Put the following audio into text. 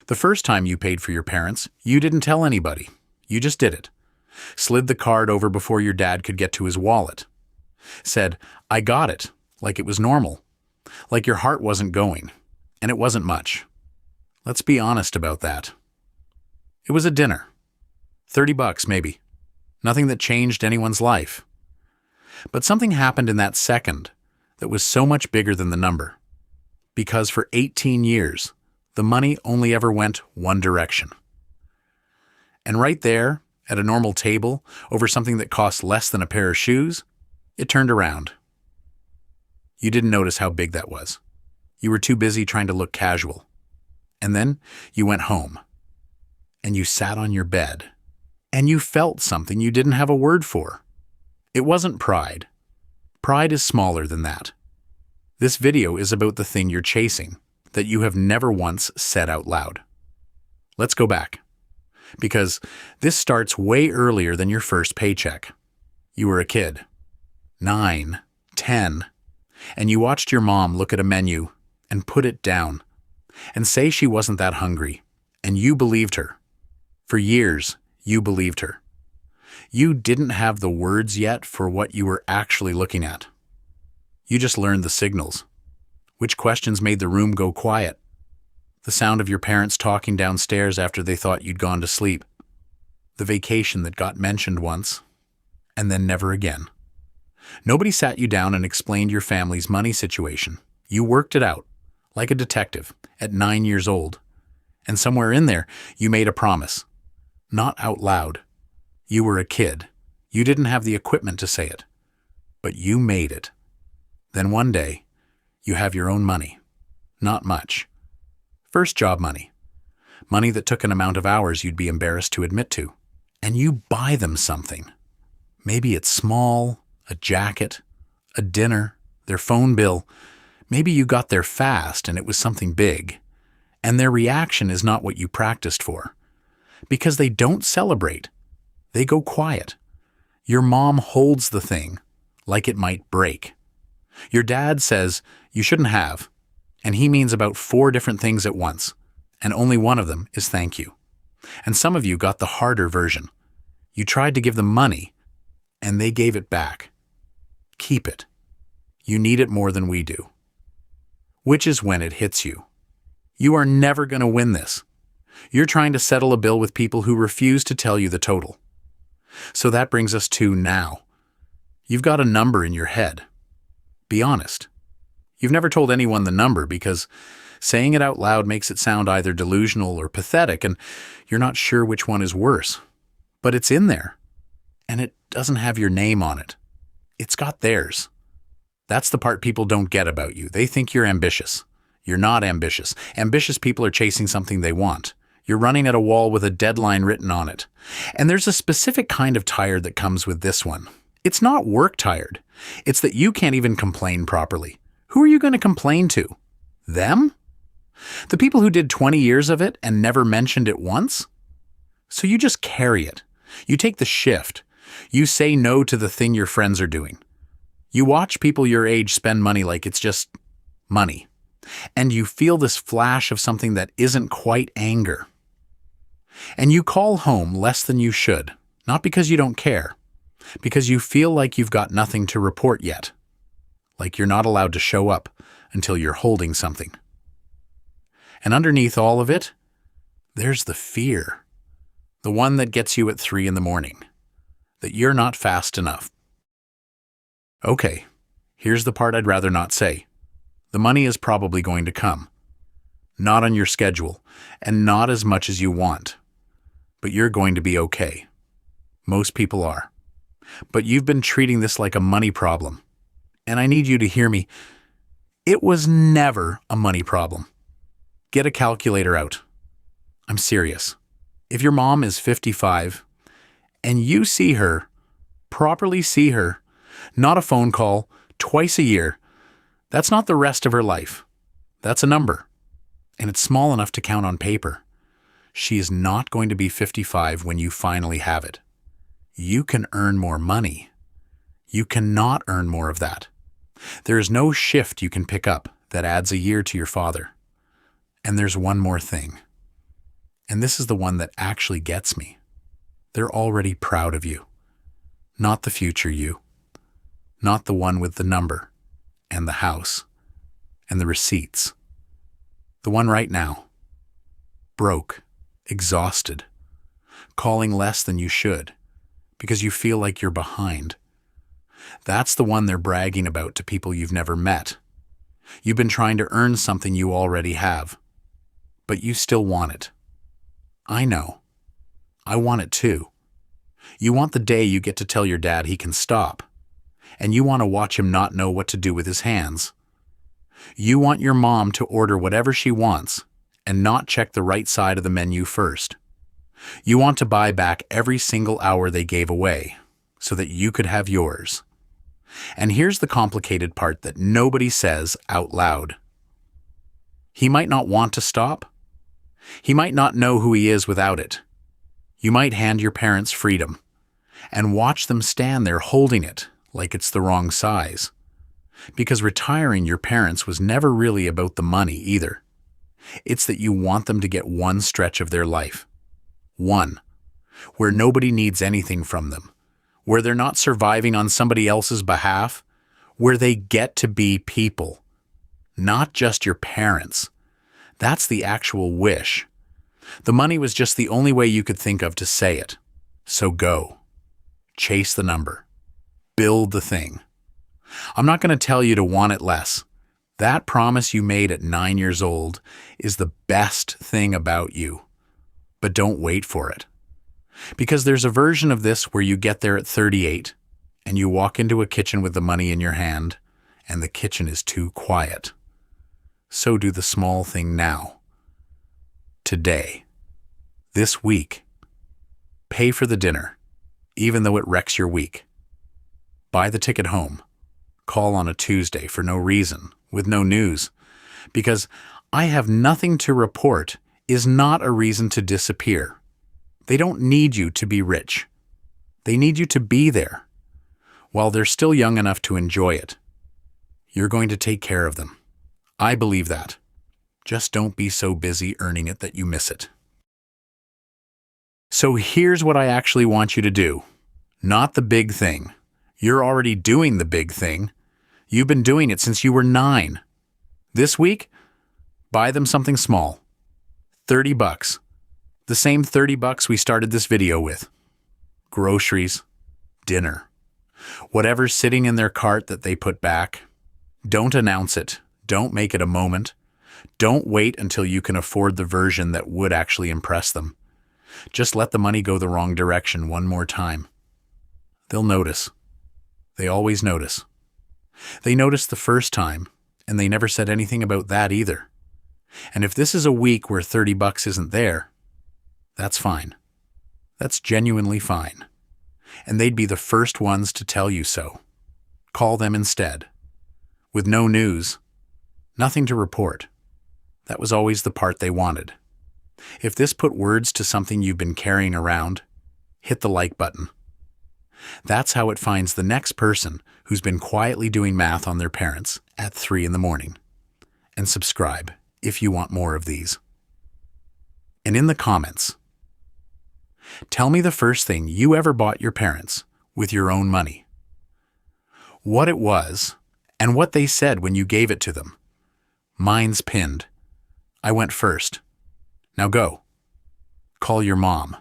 The first time you paid for your parents, you didn't tell anybody. You just did it. Slid the card over before your dad could get to his wallet. Said, "I got it," like it was normal. Like your heart wasn't going. And it wasn't much. Let's be honest about that. It was a dinner. $30 maybe. Nothing that changed anyone's life. But something happened in that second that was so much bigger than the number. Because for 18 years, the money only ever went one direction. And right there, at a normal table, over something that cost less than a pair of shoes, it turned around. You didn't notice how big that was. You were too busy trying to look casual. And then you went home. And you sat on your bed. And you felt something you didn't have a word for. It wasn't pride. Pride is smaller than that. This video is about the thing you're chasing that you have never once said out loud. Let's go back. Because this starts way earlier than your first paycheck. You were a kid. 9, 10, and you watched your mom look at a menu and put it down and say she wasn't that hungry, and you believed her. For years, you believed her. You didn't have the words yet for what you were actually looking at. You just learned the signals. Which questions made the room go quiet? The sound of your parents talking downstairs after they thought you'd gone to sleep. The vacation that got mentioned once, and then never again. Nobody sat you down and explained your family's money situation. You worked it out, like a detective, at 9 years old. And somewhere in there, you made a promise. Not out loud. You were a kid. You didn't have the equipment to say it. But you made it. Then one day, you have your own money. Not much. First job money. Money that took an amount of hours you'd be embarrassed to admit to. And you buy them something. Maybe it's small, a jacket, a dinner, their phone bill. Maybe you got there fast and it was something big. And their reaction is not what you practiced for. Because they don't celebrate. They go quiet. Your mom holds the thing, like it might break. Your dad says, "You shouldn't have," and he means about 4 different things at once, and only one of them is thank you. And some of you got the harder version. You tried to give them money, and they gave it back. Keep it. You need it more than we do. Which is when it hits you. You are never going to win this. You're trying to settle a bill with people who refuse to tell you the total. So that brings us to now. You've got a number in your head. Be honest. You've never told anyone the number because saying it out loud makes it sound either delusional or pathetic, and you're not sure which one is worse. But it's in there, and it doesn't have your name on it. It's got theirs. That's the part people don't get about you. They think you're ambitious. You're not ambitious. Ambitious people are chasing something they want. You're running at a wall with a deadline written on it. And there's a specific kind of tired that comes with this one. It's not work tired. It's that you can't even complain properly. Who are you going to complain to? Them? The people who did 20 years of it and never mentioned it once? So you just carry it. You take the shift. You say no to the thing your friends are doing. You watch people your age spend money like it's just money. And you feel this flash of something that isn't quite anger. And you call home less than you should, not because you don't care, because you feel like you've got nothing to report yet. Like you're not allowed to show up until you're holding something. And underneath all of it, there's the fear. The one that gets you at 3 a.m, that you're not fast enough. Okay, here's the part I'd rather not say. The money is probably going to come. Not on your schedule, and not as much as you want. But you're going to be okay. Most people are. But you've been treating this like a money problem. And I need you to hear me. It was never a money problem. Get a calculator out. I'm serious. If your mom is 55, and you see her, properly see her, not a phone call, twice a year, that's not the rest of her life. That's a number. And it's small enough to count on paper. She is not going to be 55 when you finally have it. You can earn more money. You cannot earn more of that. There is no shift you can pick up that adds a year to your father. And there's one more thing. And this is the one that actually gets me. They're already proud of you. Not the future you. Not the one with the number and the house and the receipts. The one right now. Broke, exhausted, calling less than you should because you feel like you're behind. That's the one they're bragging about to people you've never met. You've been trying to earn something you already have, but you still want it. I know. I want it too. You want the day you get to tell your dad he can stop, and you want to watch him not know what to do with his hands. You want your mom to order whatever she wants and not check the right side of the menu first. You want to buy back every single hour they gave away so that you could have yours. And here's the complicated part that nobody says out loud. He might not want to stop. He might not know who he is without it. You might hand your parents freedom and watch them stand there holding it like it's the wrong size. Because retiring your parents was never really about the money either. It's that you want them to get one stretch of their life. One, where nobody needs anything from them, where they're not surviving on somebody else's behalf, where they get to be people, not just your parents. That's the actual wish. The money was just the only way you could think of to say it. So go. Chase the number. Build the thing. I'm not going to tell you to want it less. That promise you made at 9 years old is the best thing about you. But don't wait for it. Because there's a version of this where you get there at 38 and you walk into a kitchen with the money in your hand and the kitchen is too quiet. So do the small thing now. Today. This week. Pay for the dinner, even though it wrecks your week. Buy the ticket home. Call on a Tuesday for no reason, with no news. Because I have nothing to report is not a reason to disappear. They don't need you to be rich. They need you to be there, while they're still young enough to enjoy it. You're going to take care of them. I believe that. Just don't be so busy earning it that you miss it. So here's what I actually want you to do. Not the big thing. You're already doing the big thing. You've been doing it since you were 9. This week, buy them something small. $30. The same $30 we started this video with. Groceries, dinner, whatever's sitting in their cart that they put back. Don't announce it. Don't make it a moment. Don't wait until you can afford the version that would actually impress them. Just let the money go the wrong direction one more time. They'll notice. They always notice. They noticed the first time, and they never said anything about that either. And if this is a week where $30 isn't there, that's fine. That's genuinely fine. And they'd be the first ones to tell you so. Call them instead. With no news, nothing to report. That was always the part they wanted. If this put words to something you've been carrying around, hit the like button. That's how it finds the next person who's been quietly doing math on their parents at 3 in the morning. And subscribe if you want more of these. And in the comments, tell me the first thing you ever bought your parents with your own money. What it was, and what they said when you gave it to them. Mine's pinned. I went first. Now go. Call your mom.